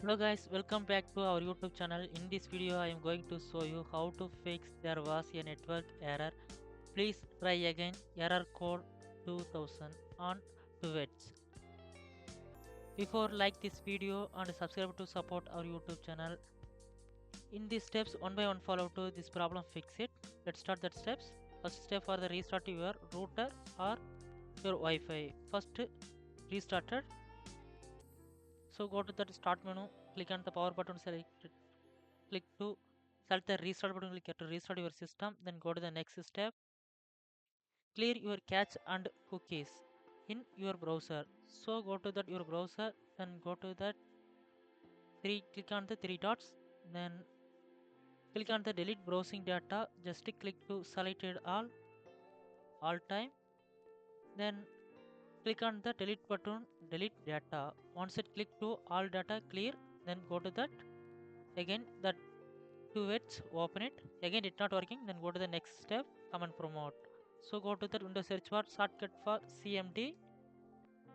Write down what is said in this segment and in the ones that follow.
Hello guys, welcome back to our YouTube channel. In this video I am going to show you how to fix there was a network error. Please try again error code 2000 on duets. Before like this video and subscribe to support our YouTube channel. In these steps one by one follow to this problem fix it. Let's start that steps. First step for the restart your router or your Wi-Fi. First restarted. So go to the start menu, click on the power button, select click to select the restart button, click to restart your system, then go to the next step, clear your cache and cookies in your browser. So go to that your browser, then go to that click on the three dots, then click on the delete browsing data, just click to selected all time, then click on the delete button, delete data. Once it click to all data clear, then go to that again that two words, open it, again it not working, then go to the next step, command promote. So go to the Windows search bar, shortcut for CMD,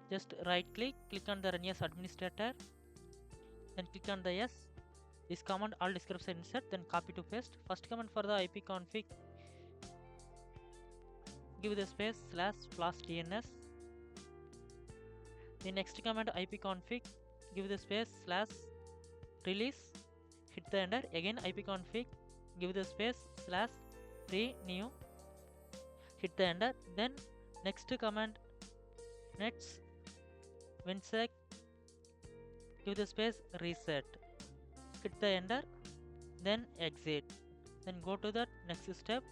just right click on the run as administrator, then click on the yes. This command all description insert, then copy to paste. First command for the IP config, give the space /flash DNS. The next command IP config, give the space /release, hit the enter. Again IP config, give the space /renew, hit the enter. Then next command nets winsec, give the space reset, hit the enter, then exit, then go to the next step,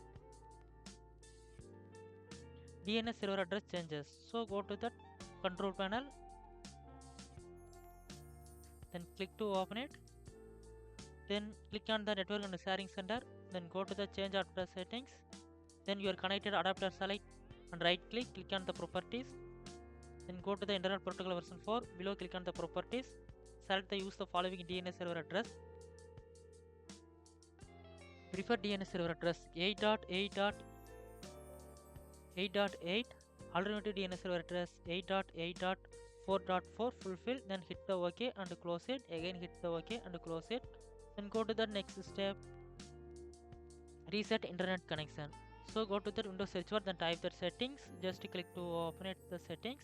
DNS server address changes. So go to the control panel, then click to open it, then click on the network and sharing center, then go to the change adapter settings, then your connected adapter select and right click on the properties, then go to the internet protocol version 4, below click on the properties, select the use the following DNS server address, prefer DNS server address 8.8.8.8, alternative DNS server address 8.8.4.4, fulfill, then hit the OK and close it, again hit the OK and close it, then go to the next step, reset internet connection. So go to the Windows search bar, then type the settings, just click to open it the settings,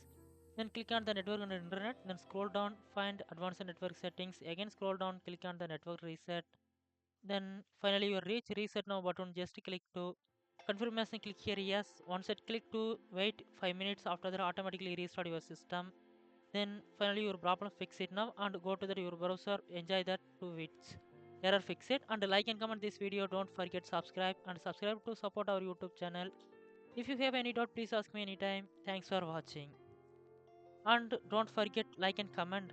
then click on the network and internet, then scroll down, find advanced network settings, again scroll down, click on the network reset, then finally you reach reset now button, just click to confirmation, click here yes. Once it click to wait 5 minutes, after that automatically restart your system, then finally your problem fix it now and go to the your browser, enjoy that 2 weeks error fix it, and like and comment this video. Don't forget subscribe to support our YouTube channel. If you have any doubt, please ask me anytime. Thanks for watching, and don't forget like and comment